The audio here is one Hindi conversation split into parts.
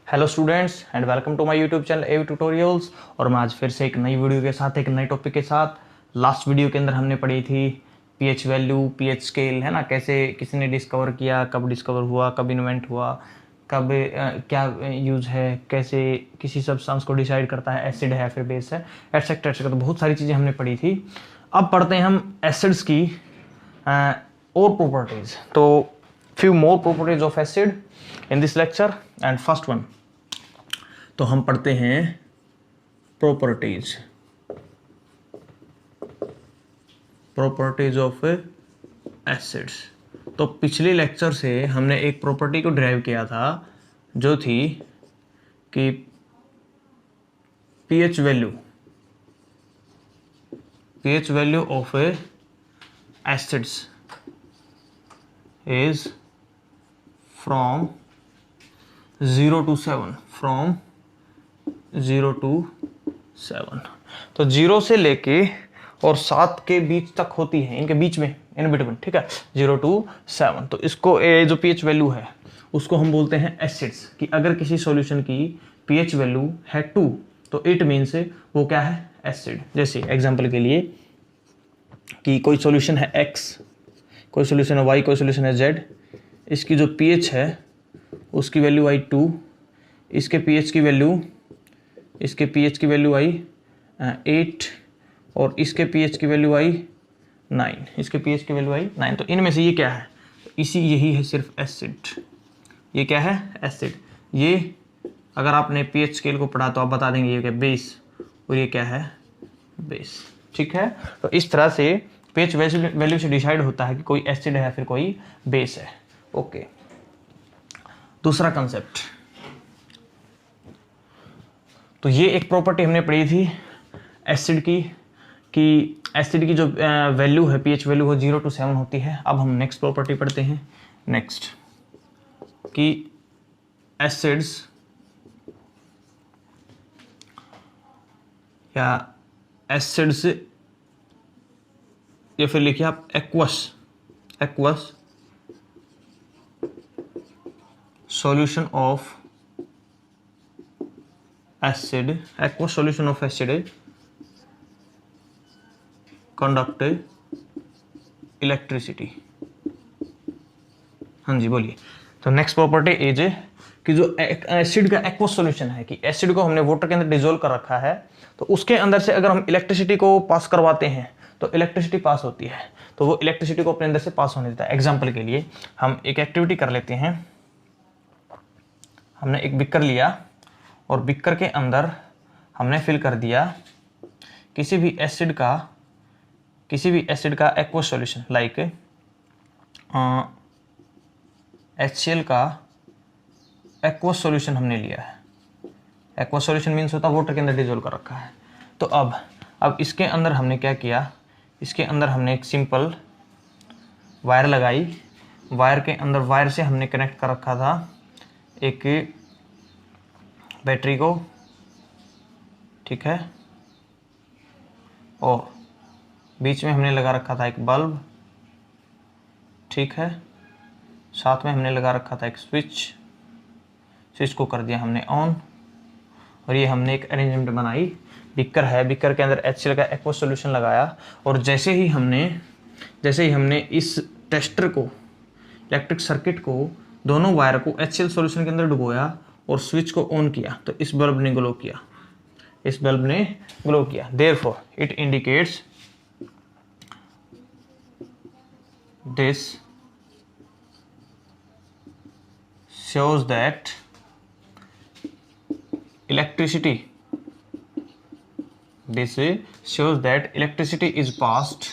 Hello students and welcome to my YouTube channel AV tutorials. और मैं आज फिर से एक नई वीडियो के साथ एक नए टॉपिक के साथ। लास्ट वीडियो के अंदर हमने पढ़ी थी पीएच वैल्यू, पीएच स्केल, है ना, कैसे किसी ने डिस्कवर किया, कब डिस्कवर हुआ, कब इन्वेंट हुआ, कब क्या यूज़ है, कैसे किसी सब्सटेंस को डिसाइड करता है एसिड है फिर बेस है, एटसेट्रा एटसेट्रा। तो बहुत सारी चीज़ें हमने पढ़ी थी। अब पढ़ते हैं हम एसिड्स की और प्रॉपर्टीज़। तो few more properties of acid in this lecture and first one, तो हम पढ़ते हैं प्रॉपर्टीज ऑफ एसिड्स। तो पिछले लेक्चर से हमने एक प्रॉपर्टी को ड्राइव किया था जो थी कि pH value of acids is from 0 to 7, from 0 to 7। तो 0 से लेके और 7 के बीच तक होती है, इनके बीच में, इन बिटवीन, ठीक है, 0 to 7। तो इसको जो पीएच वैल्यू है उसको हम बोलते हैं एसिड्स। कि अगर किसी सॉल्यूशन की पीएच वैल्यू है 2 तो इट मीन्स वो क्या है, एसिड। जैसे एग्जांपल के लिए कि कोई सॉल्यूशन है x, कोई सॉल्यूशन है y, कोई सॉल्यूशन है z, इसकी जो pH है उसकी वैल्यू आई 2, इसके pH की वैल्यू आई 8 और इसके pH की वैल्यू आई 9, तो इनमें से ये क्या है, यही है सिर्फ एसिड। ये क्या है, एसिड। ये अगर आपने pH स्केल को पढ़ा तो आप बता देंगे ये क्या, बेस, और ये क्या है, बेस। ठीक है, तो इस तरह से pH वैल्यू से डिसाइड होता है कि कोई एसिड है फिर कोई बेस है। ओके, दूसरा कंसेप्ट, तो ये एक प्रॉपर्टी हमने पढ़ी थी एसिड की, कि एसिड की जो वैल्यू है, पीएच वैल्यू है 0 to 7 होती है। अब हम नेक्स्ट प्रॉपर्टी पढ़ते हैं। नेक्स्ट कि एसिड्स या फिर लिखिए आप aqueous solution of acid conduct electricity. हाँ जी, बोलिए। तो नेक्स्ट प्रॉपर्टी इज कि जो एसिड का एक्वस सॉल्यूशन है, कि एसिड को हमने वाटर के अंदर डिसोल्व कर रखा है, तो उसके अंदर से अगर हम इलेक्ट्रिसिटी को पास करवाते हैं तो इलेक्ट्रिसिटी पास होती है, तो वो इलेक्ट्रिसिटी को अपने अंदर से पास होने देता है। एग्जाम्पल के लिए हम एक एक्टिविटी कर लेते हैं। हमने एक बिकर लिया और बिकर के अंदर हमने फिल कर दिया किसी भी एसिड का एक्वस सॉल्यूशन, लाइक HCl का एक्वस सॉल्यूशन हमने लिया है। एक्वस सॉल्यूशन मीन्स होता है वाटर के अंदर डिसोल्व कर रखा है। तो अब इसके अंदर हमने क्या किया, इसके अंदर हमने एक सिंपल वायर लगाई। वायर के अंदर, वायर से हमने कनेक्ट कर रखा था एक बैटरी को, ठीक है, और बीच में हमने लगा रखा था एक बल्ब, ठीक है, साथ में हमने लगा रखा था एक स्विच को कर दिया हमने ऑन। और ये हमने एक अरेंजमेंट बनाई, बिकर है, बिकर के अंदर HCl का एक्वस सॉल्यूशन लगाया, और जैसे ही हमने इस टेस्टर को, इलेक्ट्रिक सर्किट को, दोनों वायर को HCl सॉल्यूशन के अंदर डुबोया और स्विच को ऑन किया, तो इस बल्ब ने ग्लो किया। Therefore it indicates, this shows that electricity is passed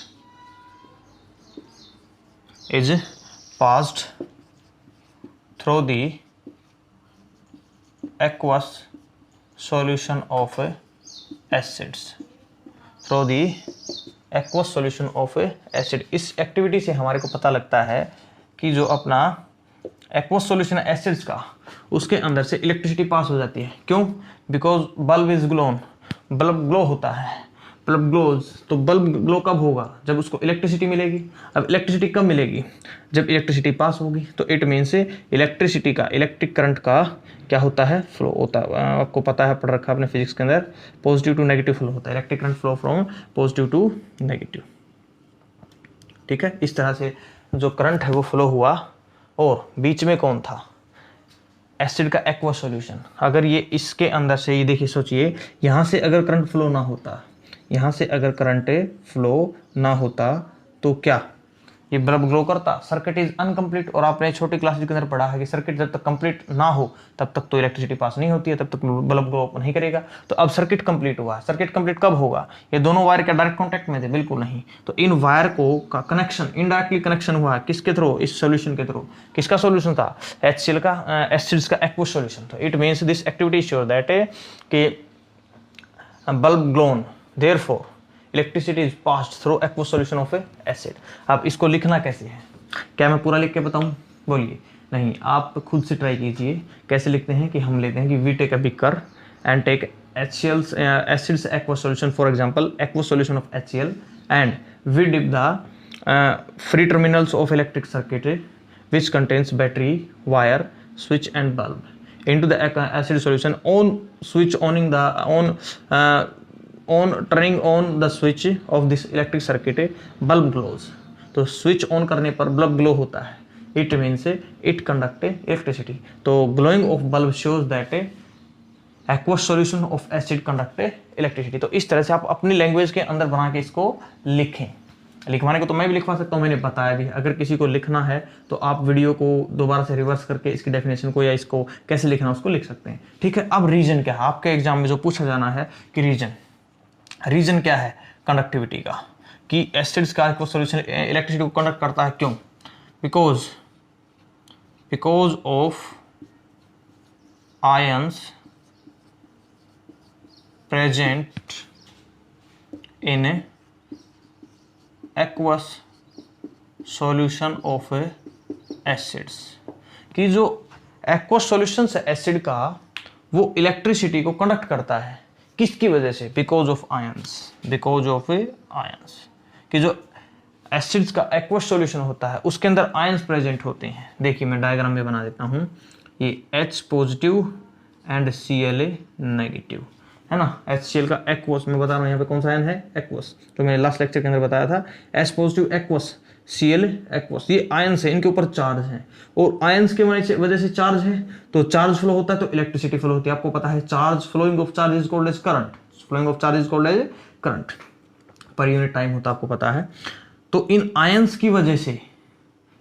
through the aqueous solution of acids, इस एक्टिविटी से हमारे को पता लगता है कि जो अपना एक्वस सॉल्यूशन है एसिड्स का, उसके अंदर से इलेक्ट्रिसिटी पास हो जाती है। क्यों? बिकॉज बल्ब ग्लो होता है। बल्ब ग्लोज, तो बल्ब ग्लो कब होगा? जब उसको इलेक्ट्रिसिटी मिलेगी। अब इलेक्ट्रिसिटी कब मिलेगी? जब इलेक्ट्रिसिटी पास होगी। तो इट मीन से इलेक्ट्रिसिटी का, इलेक्ट्रिक करंट का क्या होता है? फ्लो होता है। आपको पता है, पढ़ रखा आपने फिजिक्स के अंदर, पॉजिटिव टू नेगेटिव फ्लो होता है। Electric current flow from positive to negative. ठीक है, इस तरह से जो करंट है वो फ्लो हुआ। और बीच में कौन था? एसिड का एक्वा सॉल्यूशन। अगर ये इसके अंदर से, ये देखिए, सोचिए, यहाँ से अगर करंट फ्लो ना होता, यहाँ से अगर करंट फ्लो ना होता तो क्या ये बल्ब ग्लो करता? Circuit is incomplete. और आपने छोटी क्लासेस के अंदर पढ़ा है कि सर्किट जब तक कंप्लीट ना हो तब तक तो इलेक्ट्रिसिटी पास नहीं होती है, तब तक बल्ब ग्लो नहीं करेगा। तो अब सर्किट कंप्लीट हुआ। सर्किट कंप्लीट कब होगा? ये दोनों वायर क्या डायरेक्ट कॉन्टैक्ट में थे? बिल्कुल नहीं। तो इन वायर को का कनेक्शन, इनडायरेक्टली कनेक्शन हुआ किसके थ्रू? इस सॉल्यूशन के थ्रू। किसका सॉल्यूशन था? HCl का, एसिड्स का एक्वस सॉल्यूशन। तो it means this activity sure that कि bulb glows, therefore electricity is passed through aqueous solution of a acid. अब इसको लिखना कैसे है? क्या मैं पूरा लिख के बताऊं? बोलिए। नहीं, आप खुद से ट्राई कीजिए। कैसे लिखते हैं कि हम लेते हैं कि we take a beaker and take HCl's acids aqueous solution, for example aqueous solution of HCl, and we dip the free terminals of electric circuit which contains battery, wire, switch and bulb into the acid solution. On switch oning the on turning on the switch of this electric circuit, bulb glows. तो स्विच ऑन करने पर बल्ब ग्लो होता है। It means it conduct electricity. तो glowing of bulb shows that aqueous solution of acid conduct electricity. तो इस तरह से आप अपनी लैंग्वेज के अंदर बना के इसको लिखें। लिखवाने को तो मैं भी लिखवा सकता हूँ, मैंने बताया भी। अगर किसी को लिखना है तो आप वीडियो को दोबारा से रिवर्स करके इसकी डेफिनेशन को या इसको कैसे लिखना उसको लिख सकते हैं। ठीक है। अब रीजन क्या है? आपके एग्जाम में जो पूछा जाना है कि रीजन क्या है कंडक्टिविटी का, कि एसिड्स का एक्वस सॉल्यूशन इलेक्ट्रिसिटी को कंडक्ट करता है। क्यों? Because of ions present in aqueous solution of acids। कि जो aqueous solution है एसिड का, वो इलेक्ट्रिसिटी को कंडक्ट करता है। किसकी वजह से? Because of ions. कि जो एसिड्स का aqueous solution होता है उसके अंदर आयंस प्रेजेंट होते हैं। देखिए मैं डायग्राम में बना देता हूँ। ये H positive and Cl negative है ना। HCl का एक्वस, मैं बता रहा हूँ यहाँ पे कौन सा आयन है? एक्वस। तो मैंने लास्ट लेक्चर के अंदर बताया था H positive aqueous, Cl aqueous. ये आयंस है, इनके ऊपर चार्ज है और आयंस के वजह से चार्ज है, तो चार्ज फ्लो होता है तो इलेक्ट्रिसिटी फ्लो होती है। आपको पता है charge, flowing of charge is called as current. Flowing of charge is called as current. Per unit time होता है, आपको पता है। तो इन आयंस की वजह से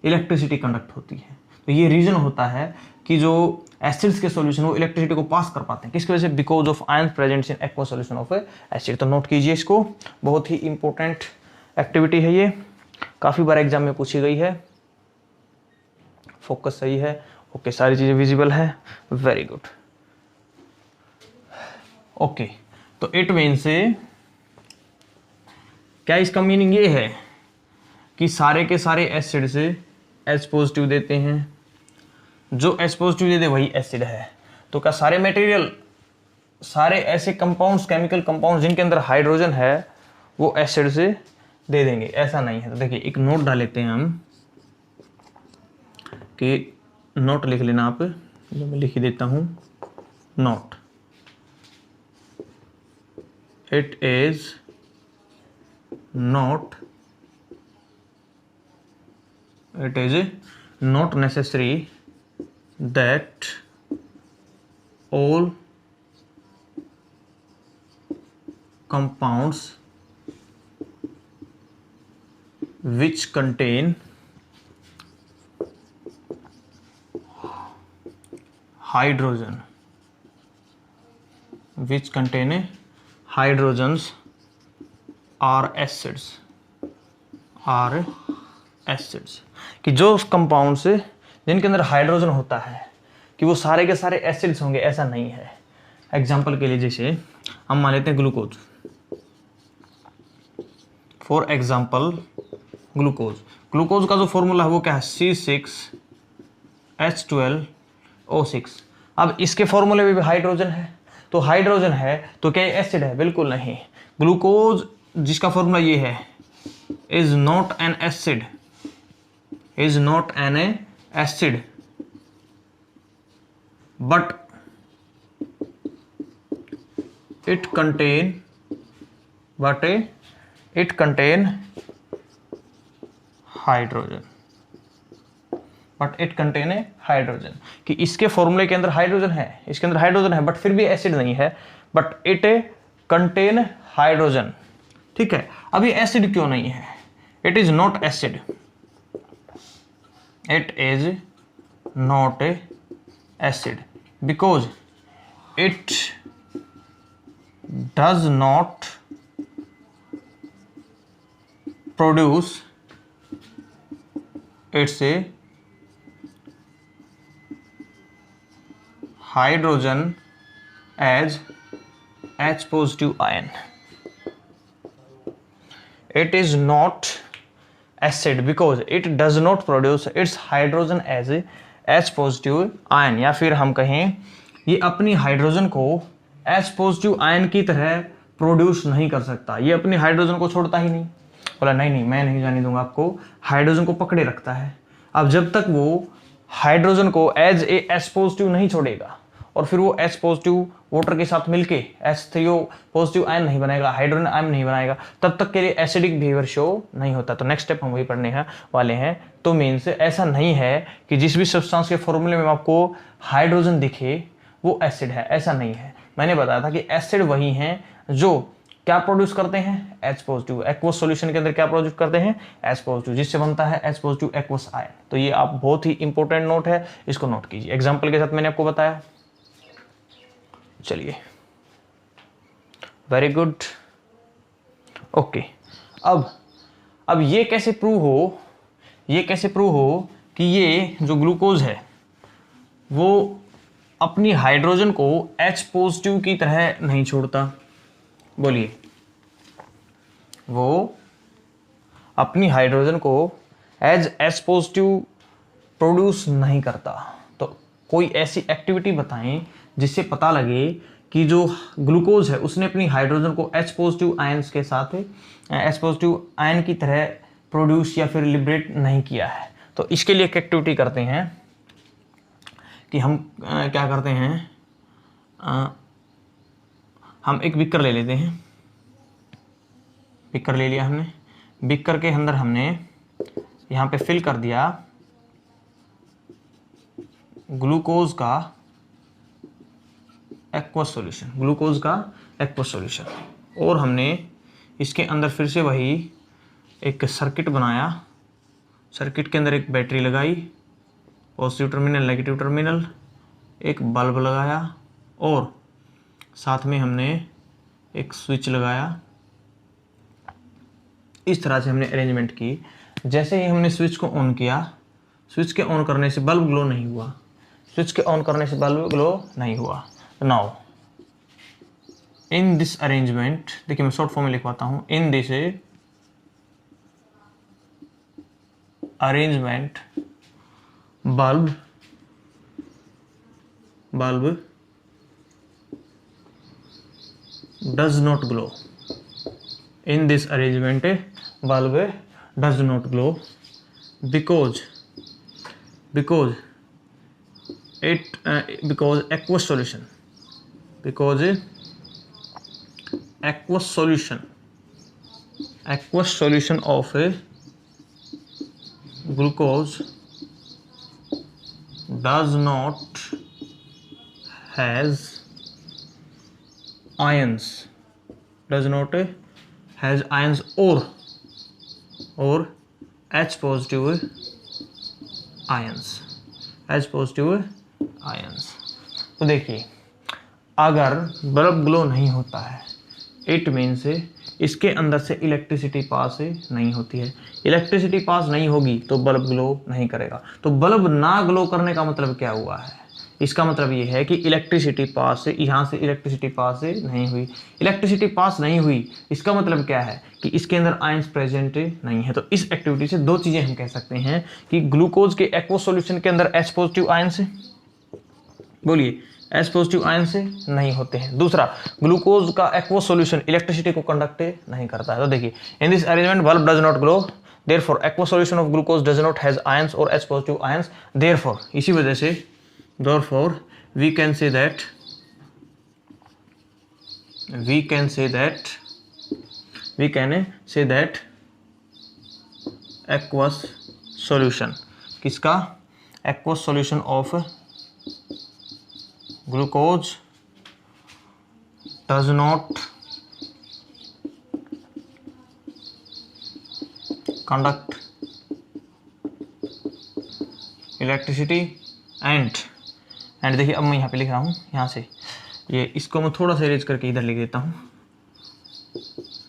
इलेक्ट्रिसिटी कंडक्ट होती है। तो ये रीजन होता है कि जो एसिड्स के सॉल्यूशन वो इलेक्ट्रिसिटी को पास कर पाते हैं। किसकी वजह से? Because of ions present in aqueous solution of acid. तो नोट कीजिए इसको, बहुत ही इंपॉर्टेंट एक्टिविटी है ये, काफी बार एग्जाम में पूछी गई है। फोकस सही है? ओके, सारी चीजें विजिबल है, वेरी गुड। ओके, तो इट मीन से क्या इसका मीनिंग ये है कि सारे के सारे एसिड से H पॉजिटिव देते हैं, जो H पॉजिटिव दे दे वही एसिड है। तो क्या सारे मटेरियल, सारे ऐसे कंपाउंड्स, केमिकल कंपाउंड्स जिनके अंदर हाइड्रोजन है वो एसिड से दे देंगे? ऐसा नहीं है। तो देखिए एक नोट डाल लेते हैं हम, कि नोट लिख लेना आप, जो मैं लिख ही देता हूं। Note, it is not necessary that all compounds which contain hydrogens are acids। कि जो कंपाउंड से जिनके अंदर हाइड्रोजन होता है कि वो सारे के सारे एसिड्स होंगे, ऐसा नहीं है। एग्जांपल के लिए जैसे हम मान लेते हैं ग्लूकोज। फॉर एग्जांपल ग्लूकोज का जो फॉर्मूला है वो क्या है? C6H12O6। अब इसके फॉर्मूले में भी हाइड्रोजन है, तो हाइड्रोजन है तो क्या एसिड है? बिल्कुल नहीं। ग्लूकोज जिसका फॉर्मूला ये है, is not an acid, is not an acid but it contain hydrogen, but it contain hydrogen, कि इसके फॉर्मूले के अंदर हाइड्रोजन है, इसके अंदर हाइड्रोजन है बट फिर भी एसिड नहीं है, बट इट कंटेन हाइड्रोजन। ठीक है, अभी एसिड क्यों नहीं है? It is not acid, it is not acid because it does not produce its hydrogen as H positive ion. It is not acid because it does not produce its hydrogen as H positive ion, या फिर हम कहें ये अपनी हाइड्रोजन को H पॉजिटिव आयन की तरह प्रोड्यूस नहीं कर सकता, ये अपनी हाइड्रोजन को छोड़ता ही नहीं। बोला नहीं नहीं मैं नहीं जाने दूंगा आपको, हाइड्रोजन को पकड़े रखता है। अब जब तक वो हाइड्रोजन को एज ए H पॉजिटिव नहीं छोड़ेगा और फिर वो H पॉजिटिव वाटर के साथ मिलके H3O पॉजिटिव आयन नहीं बनाएगा, हाइड्रोजन आयन नहीं बनाएगा, तब तक के लिए एसिडिक बिहेवियर शो नहीं होता। तो नेक्स्ट स्टेप हम वही पढ़ने वाले हैं। तो मीन्स ऐसा नहीं है कि जिस भी सब्सटेंस के फॉर्मूले में आपको हाइड्रोजन दिखे वो एसिड है, ऐसा नहीं है। मैंने बताया था कि एसिड वही हैं जो क्या प्रोड्यूस करते हैं, H पॉजिटिव। एक्वस सॉल्यूशन के अंदर क्या प्रोड्यूस करते हैं, H पॉजिटिव, जिससे बनता है H पॉजिटिव एक्वस आयन। तो ये आप बहुत ही इंपॉर्टेंट नोट है, इसको नोट कीजिए। एग्जांपल के साथ मैंने आपको बताया। चलिए वेरी गुड ओके। अब ये कैसे प्रूव हो कि ये जो ग्लूकोज है वो अपनी हाइड्रोजन को H पॉजिटिव की तरह नहीं छोड़ता। बोलिए, वो अपनी हाइड्रोजन को एज H पॉजिटिव प्रोड्यूस नहीं करता। तो कोई ऐसी एक्टिविटी बताएं जिससे पता लगे कि जो ग्लूकोज है उसने अपनी हाइड्रोजन को H पॉजिटिव आयंस के साथ H पॉजिटिव आयन की तरह प्रोड्यूस या फिर लिबरेट नहीं किया है। तो इसके लिए एक एक्टिविटी करते हैं कि हम क्या करते हैं, हम एक बिकर ले लेते हैं। बिकर ले लिया हमने, बिकर के अंदर हमने यहाँ पे फिल कर दिया ग्लूकोज का एक्वस सॉल्यूशन, ग्लूकोज का एक्वस सॉल्यूशन, और हमने इसके अंदर फिर से वही एक सर्किट बनाया। सर्किट के अंदर एक बैटरी लगाई, पॉजिटिव टर्मिनल नेगेटिव टर्मिनल, एक बल्ब लगाया और साथ में हमने एक स्विच लगाया। इस तरह से हमने अरेंजमेंट की। जैसे ही हमने स्विच को ऑन किया, स्विच के ऑन करने से बल्ब ग्लो नहीं हुआ, स्विच के ऑन करने से बल्ब ग्लो नहीं हुआ। नाउ इन दिस अरेंजमेंट, देखिए मैं शॉर्ट फॉर्म में लिखवाता हूं, in this arrangement bulb does not glow. In this arrangement bulb does not glow because aqueous solution, aqueous solution of a glucose does not has ions, or H positive ions। तो देखिए अगर बल्ब ग्लो नहीं होता है, इट मीन्स इसके अंदर से इलेक्ट्रिसिटी पास नहीं होती है। इलेक्ट्रिसिटी पास नहीं होगी तो बल्ब ग्लो नहीं करेगा। तो बल्ब ना ग्लो करने का मतलब क्या हुआ है, इसका मतलब ये है कि इलेक्ट्रिसिटी पास यहाँ से इलेक्ट्रिसिटी पास नहीं हुई। इलेक्ट्रिसिटी पास नहीं हुई इसका मतलब क्या है कि इसके अंदर आयंस प्रेजेंट नहीं है। तो इस एक्टिविटी से दो चीज़ें हम कह सकते हैं कि ग्लूकोज के एक्वस सॉल्यूशन के अंदर H पॉजिटिव आयंस है, बोलिए एच पॉजिटिव आयन से नहीं होते हैं। दूसरा, ग्लूकोज का एक्वस सॉल्यूशन इलेक्ट्रिसिटी को कंडक्ट नहीं करता है। तो देखिए, in this arrangement bulb does not glow, therefore aqueous solution of glucose does not has ions और एच पॉजिटिव आयंस, देयरफॉर इसी वजह से therefore we can say that aqueous solution, किसका? aqueous solution of glucose does not conduct electricity and देखिए, अब मैं यहाँ पे लिख रहा हूँ, यहाँ से ये इसको मैं थोड़ा सा इरेज करके इधर लिख देता हूँ,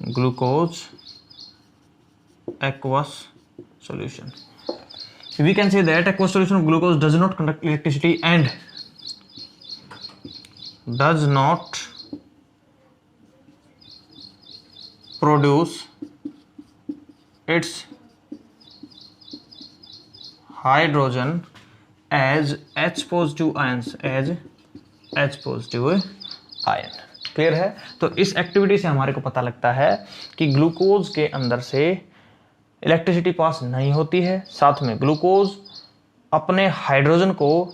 glucose aqueous solution. We can say that aqueous solution of glucose does not conduct electricity and does not produce its hydrogen as H positive ions, as H positive ion। Clear है? तो इस एक्टिविटी से हमारे को पता लगता है कि ग्लूकोज के अंदर से इलेक्ट्रिसिटी पास नहीं होती है, साथ में ग्लूकोज अपने हाइड्रोजन को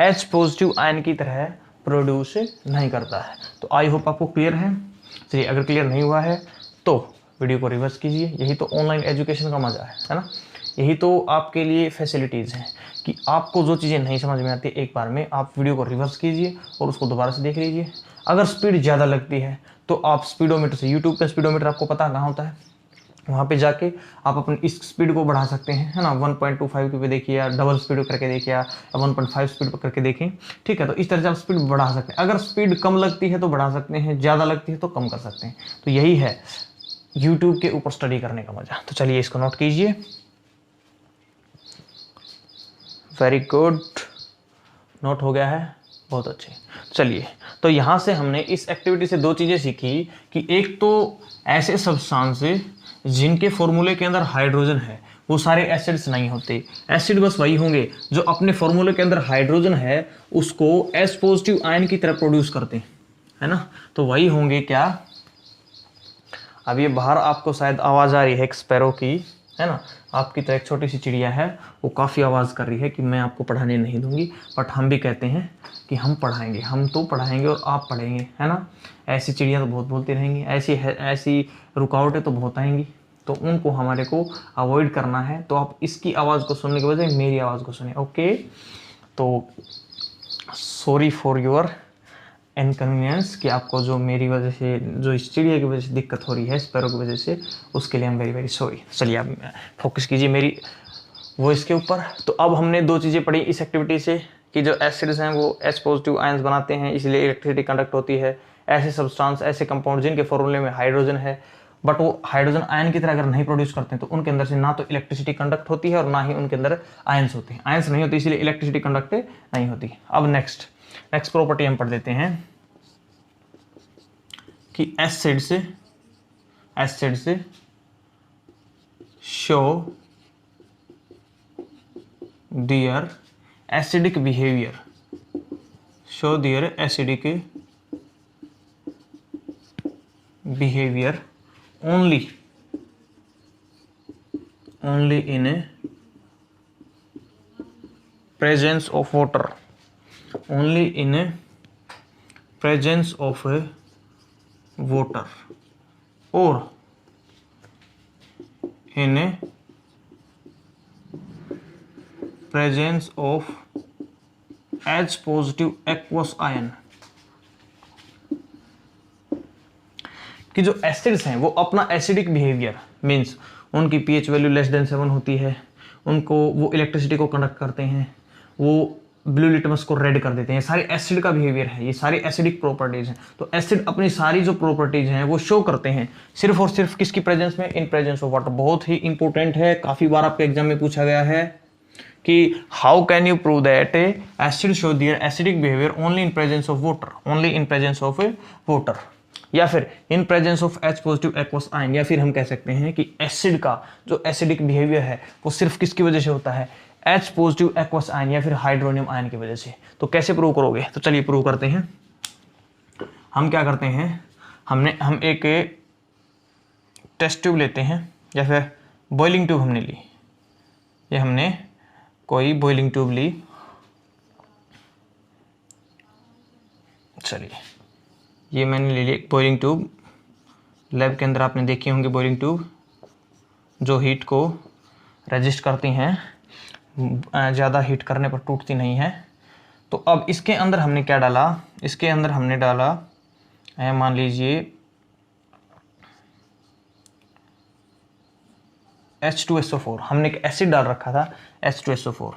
H पॉजिटिव आयन की तरह प्रोड्यूस नहीं करता है। तो आई होप आपको क्लियर है। चलिए, अगर क्लियर नहीं हुआ है तो वीडियो को रिवर्स कीजिए। यही तो ऑनलाइन एजुकेशन का मजा है ना? यही तो आपके लिए फैसिलिटीज़ हैं कि आपको जो चीज़ें नहीं समझ में आती एक बार में आप वीडियो को रिवर्स कीजिए और उसको दोबारा से देख लीजिए। अगर स्पीड ज़्यादा लगती है तो आप स्पीडोमीटर से, यूट्यूब पे स्पीडोमीटर आपको पता कहाँ होता है, वहाँ पे जाके आप अपनी इस स्पीड को बढ़ा सकते हैं, है ना? 1.25 पे देखिए, या डबल स्पीड करके देखिए, या 1.5 स्पीड पर करके देखें। ठीक है, तो इस तरह से आप स्पीड बढ़ा सकते हैं। अगर स्पीड कम लगती है तो बढ़ा सकते हैं, ज़्यादा लगती है तो कम कर सकते हैं। तो यही है यूट्यूब के ऊपर स्टडी करने का मजा। तो चलिए, इसको नोट कीजिए। वेरी गुड, नोट हो गया है, बहुत अच्छे। चलिए, तो यहाँ से हमने इस एक्टिविटी से दो चीज़ें सीखी कि एक तो ऐसे सब्सटेंस जिनके फॉर्मूले के अंदर हाइड्रोजन है वो सारे एसिड्स नहीं होते। एसिड बस वही होंगे जो अपने फॉर्मूले के अंदर हाइड्रोजन है उसको एस पॉजिटिव आयन की तरह प्रोड्यूस करते हैं, है ना? तो वही होंगे क्या? अब ये बाहर आपको शायद आवाज़ आ रही है एक स्पैरो की, है ना? आपकी तरह एक छोटी सी चिड़िया है, वो काफ़ी आवाज़ कर रही है कि मैं आपको पढ़ाने नहीं दूंगी, बट हम भी कहते हैं कि हम पढ़ाएंगे, हम तो पढ़ाएंगे और आप पढ़ेंगे, है ना? ऐसी चिड़िया तो बहुत बोलती रहेंगी, ऐसी रुकावटें तो बहुत आएंगी, तो उनको हमारे को अवॉइड करना है। तो आप इसकी आवाज़ को सुनने के बजाय मेरी आवाज़ को सुनिए, ओके? तो सॉरी फॉर योर इनकन्वीनियंस कि आपको जो मेरी वजह से, जो इस चिड़िया की वजह से दिक्कत हो रही है, स्पैरो की वजह से, उसके लिए हम वेरी वेरी सॉरी। चलिए, आप फोकस कीजिए मेरी वॉइस के ऊपर। तो अब हमने दो चीज़ें पढ़ी इस एक्टिविटी से कि जो एसिड्स हैं वो एच पॉजिटिव आयंस बनाते हैं, इसलिए इलेक्ट्रिसिटी कंडक्ट होती है। ऐसे सब्सटेंस, ऐसे कंपाउंड जिनके फॉर्मूले में हाइड्रोजन है बट वो हाइड्रोजन आयन की तरह अगर नहीं प्रोड्यूस करते हैं तो उनके अंदर से ना तो इलेक्ट्रिसिटी कंडक्ट होती है और ना ही उनके अंदर आयंस होते हैं। आयंस नहीं होती इसलिए इलेक्ट्रिसिटी कंडक्ट नहीं होती। अब नेक्स्ट प्रॉपर्टी हम पढ़ देते हैं कि acids show their acidic behaviour, only in a presence of water, only in a presence of a water or in a presence of H positive aqueous ion। कि जो एसिड्स हैं वो अपना एसिडिक बिहेवियर मीन्स उनकी पीएच वैल्यू लेस देन 7 होती है, उनको वो इलेक्ट्रिसिटी को कंडक्ट करते हैं, वो ब्लू लिटमस को रेड कर देते हैं। सारे एसिड का बिहेवियर है, ये सारी एसिडिक प्रॉपर्टीज हैं। तो एसिड अपनी सारी जो प्रॉपर्टीज हैं वो शो करते हैं सिर्फ और सिर्फ किसकी प्रेजेंस में? इन प्रेजेंस ऑफ वाटर। बहुत ही इंपॉर्टेंट है, काफी बार आपके एग्जाम में पूछा गया है कि how can you prove that acid show their acidic behaviour only in presence of water, only in presence of water, या फिर इन presence of H positive aqueous ion. या फिर हम कह सकते हैं कि एसिड का जो एसिडिक बिहेवियर है वो सिर्फ किसकी वजह से होता है? H पॉजिटिव एक्वस आयन या फिर हाइड्रोनियम आयन की वजह से। तो कैसे प्रूव करोगे? तो चलिए प्रूव करते हैं। हम क्या करते हैं, हम एक टेस्ट ट्यूब लेते हैं या फिर बॉइलिंग ट्यूब हमने ली, ये हमने कोई बॉइलिंग ट्यूब ली। चलिए ये मैंने ले ली एक बॉइलिंग ट्यूब। लैब के अंदर आपने देखी होंगी बॉइलिंग ट्यूब, जो हीट को रेजिस्ट करती हैं, ज़्यादा हीट करने पर टूटती नहीं है। तो अब इसके अंदर हमने क्या डाला, इसके अंदर हमने डाला मान लीजिए H2SO4। हमने एक एसिड डाल रखा था, H2SO4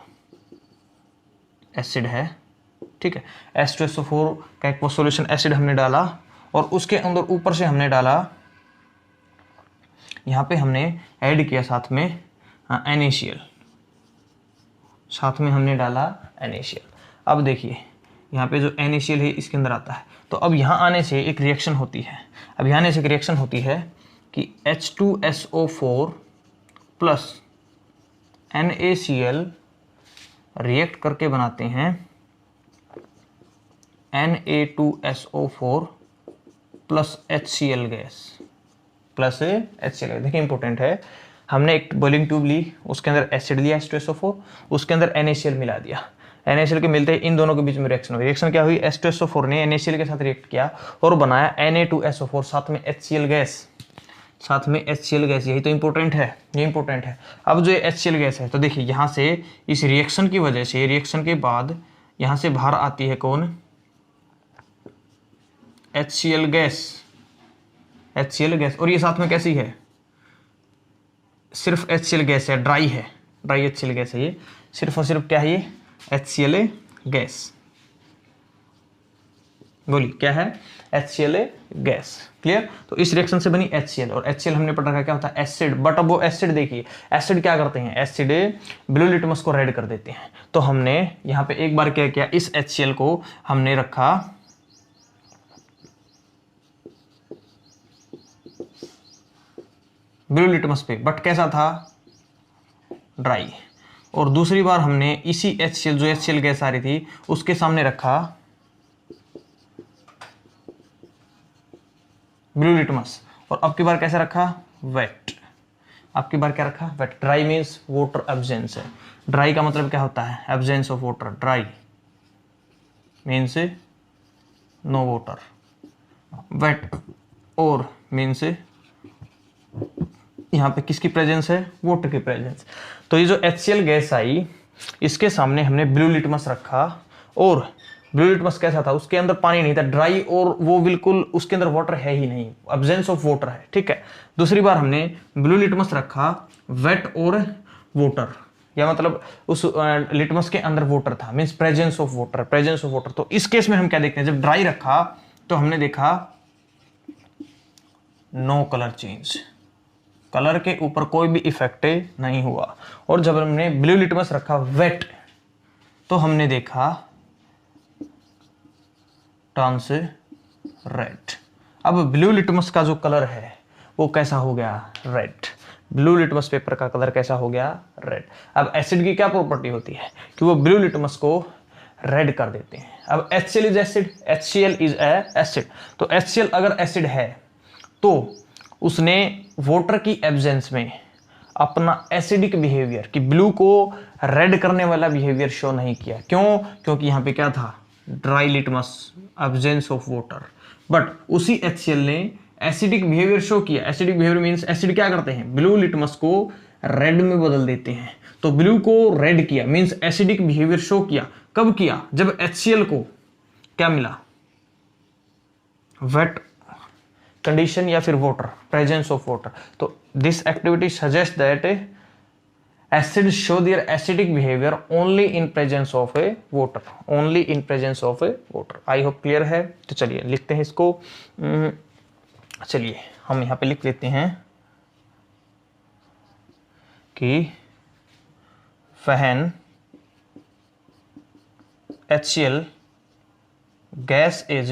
एसिड है, ठीक है। H2SO4 का एक सॉल्यूशन एसिड हमने डाला और उसके अंदर ऊपर से हमने डाला, यहाँ पे हमने ऐड किया साथ में NaCl, साथ में हमने डाला NaCl। अब देखिए यहाँ पे जो NaCl है इसके अंदर आता है। तो अब यहाँ आने से एक रिएक्शन होती है, अब यहाँ आने से एक रिएक्शन होती है कि H2SO4 प्लस NaCl रिएक्ट करके बनाते हैं Na2SO4 plus HCl gas, plus HCl। देखिए इंपॉर्टेंट है, हमने एक बॉइलिंग ट्यूब ली, उसके अंदर एसिड लिया H2SO4, उसके अंदर NaCl मिला दिया। NaCl के मिलते ही इन दोनों के बीच में रिएक्शन हुई। रिएक्शन क्या हुई, H2SO4 ने NaCl के साथ रिएक्ट किया और बनाया Na2SO4, साथ में HCl गैस, साथ में HCl गैस। यही तो इंपॉर्टेंट है, ये इंपॉर्टेंट है। अब जो HCl गैस है, तो देखिए यहाँ से इस रिएक्शन की वजह से, रिएक्शन के बाद यहाँ से बाहर आती है कौन, HCl गैस, HCl गैस। और ये साथ में कैसी है, सिर्फ HCl गैस है, ड्राई है, ड्राई HCl गैस है ये, सिर्फ और सिर्फ क्या है ये, HCl गैस। बोलिए क्या है, HCl गैस। क्लियर? तो इस रिएक्शन से बनी HCl, और HCl हमने पढ़ रखा क्या होता है, एसिड। बट अब वो एसिड देखिए, एसिड क्या करते हैं, एसिड ब्लू लिटमस को रेड कर देते हैं। तो हमने यहाँ पे एक बार क्या किया, इस HCl को हमने रखा ब्लू लिटमस पे, बट कैसा था, ड्राई। और दूसरी बार हमने इसी HCl, जो HCl गैस आ रही थी, उसके सामने रखा ब्लू लिटमस, और अब की बार कैसे रखा, वेट। अब की बार क्या रखा, wet. Dry means water absence है। ड्राई का मतलब क्या होता है, absence of water. Dry means no water, wet और मीन्स यहाँ पे किसकी प्रेजेंस है, वाटर की प्रेजेंस। तो ये जो HCl गैस आई, इसके सामने हमने ब्लू लिटमस रखा, और ब्लू लिटमस कैसा था, उसके अंदर पानी नहीं था, ड्राई, और वो बिल्कुल उसके अंदर वाटर है ही नहीं, एब्सेंस ऑफ वाटर है, ठीक है। दूसरी बार हमने ब्लू लिटमस रखा, वेट और वाटर, या मतलब उस लिटमस के अंदर वाटर था, means presence of water, presence of water. तो इस केस में हम क्या देखते हैं, जब ड्राई रखा तो हमने देखा नो कलर चेंज, कलर के ऊपर कोई भी इफेक्ट नहीं हुआ। और जब हमने ब्लू लिटमस रखा वेट, तो हमने देखा टर्न्स रेड। अब ब्लू लिटमस का जो कलर है वो कैसा हो गया, रेड। ब्लू लिटमस पेपर का कलर कैसा हो गया, रेड। अब एसिड की क्या प्रॉपर्टी होती है कि वो ब्लू लिटमस को रेड कर देते हैं। अब HCl is acid, HCl is acid. तो HCl अगर एसिड है तो उसने वाटर की एब्सेंस में अपना एसिडिक बिहेवियर, कि ब्लू को रेड करने वाला बिहेवियर शो नहीं किया। क्यों? क्योंकि यहाँ पे क्या था, dry litmus, absence of water. But उसी HCl ने एसिडिक बिहेवियर शो किया। एसिडिक बिहेवियर मींस एसिड क्या करते हैं, ब्लू लिटमस को रेड में बदल देते हैं। तो ब्लू को रेड किया मींस एसिडिक बिहेवियर शो किया। कब किया, जब HCl को क्या मिला, वेट कंडीशन या फिर वाटर, प्रेजेंस ऑफ वाटर। तो this activity suggest that acid show their acidic behaviour only in presence of A water, only in presence of A water. I hope clear है। तो चलिए लिखते हैं इसको। चलिए हम यहां पे लिख देते हैं कि when HCl gas is,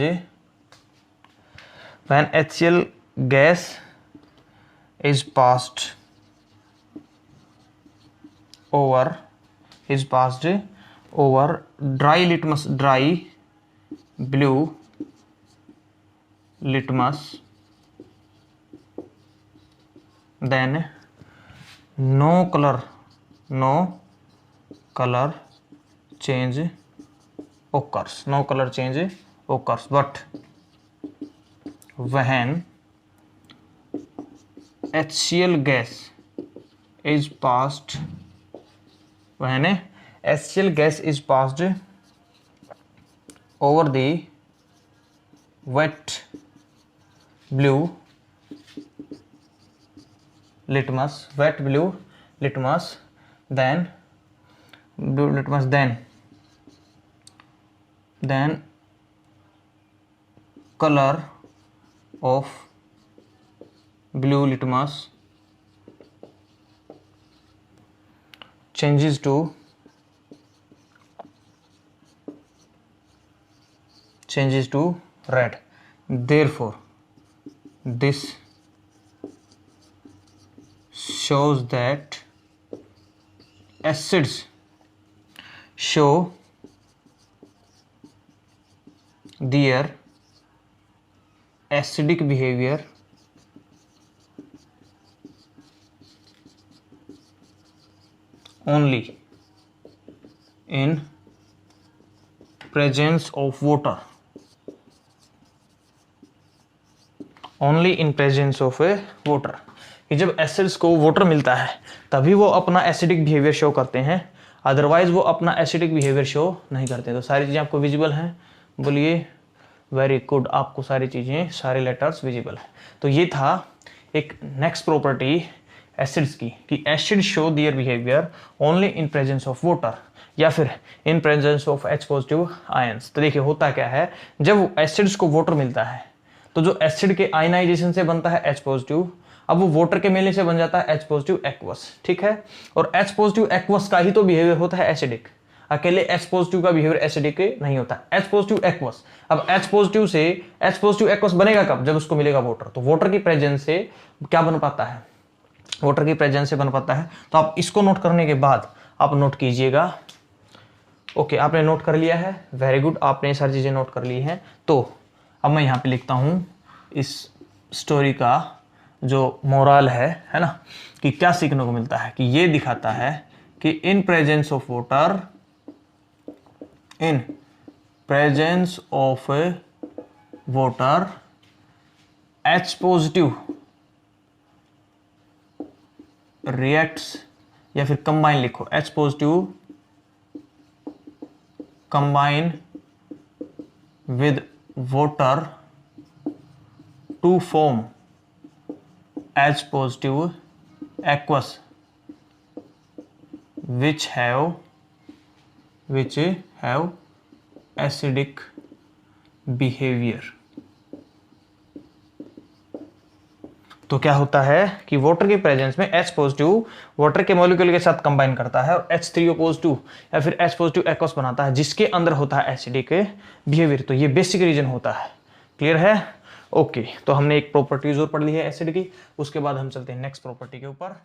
when HCl gas is passed over is passed over dry blue litmus, then no color change occurs. But when HCl gas is passed over the wet blue litmus, then color of blue litmus changes to red. Therefore, this shows that acids show their acidic behavior only in presence of water. कि जब एसिड्स को वाटर मिलता है तभी वो अपना एसिडिक बिहेवियर शो करते हैं, अदरवाइज वो अपना एसिडिक बिहेवियर शो नहीं करते। तो सारी चीज़ें आपको विजिबल हैं, बोलिए वेरी गुड, आपको सारी चीज़ें, सारे लेटर्स विजिबल हैं। तो ये था एक नेक्स्ट प्रॉपर्टी एसिड्स की कि acid show their behaviour only in presence of water या फिर इन presence of H positive ions. तो देखिए होता क्या है, जब एसिड्स को वाटर मिलता है तो जो एसिड के आयनाइजेशन से बनता है H पॉजिटिव, अब वो वाटर के मिलने से बन जाता है H पॉजिटिव एक्वस, ठीक है। और H पॉजिटिव एक्वस का ही तो बिहेवियर होता है एसिडिक, अकेले H पॉजिटिव का बिहेवियर एसिडिक नहीं होता। H पॉजिटिव एक्वस, अब H पॉजिटिव से H पॉजिटिव एक्वस बनेगा कब, जब उसको मिलेगा वाटर। तो वाटर की प्रेजेंस से क्या बन पाता है, वाटर की प्रेजेंस से बन पाता है। तो आप इसको नोट करने के बाद आप नोट कीजिएगा। ओके, आपने नोट कर लिया है, वेरी गुड, आपने सारी चीजें नोट कर ली हैं। तो अब मैं यहाँ पे लिखता हूँ इस स्टोरी का जो मोरल है ना, कि क्या सीखने को मिलता है, कि ये दिखाता है कि in presence of water H positive reacts, या फिर कंबाइन लिखो, H positive combine with water to form H positive aqueous which have acidic behavior। तो क्या होता है कि वाटर के प्रेजेंस में H पॉजिटिव वाटर के मॉलिक्यूल के साथ कंबाइन करता है और H3O पॉजिटिव या फिर H पॉजिटिव एक्वस बनाता है, जिसके अंदर होता है एसिडिक बिहेवियर। तो ये बेसिक रीजन होता है, क्लियर है। ओके, तो हमने एक प्रॉपर्टीज और पढ़ ली है एसिड की, उसके बाद हम चलते हैं नेक्स्ट प्रॉपर्टी के ऊपर।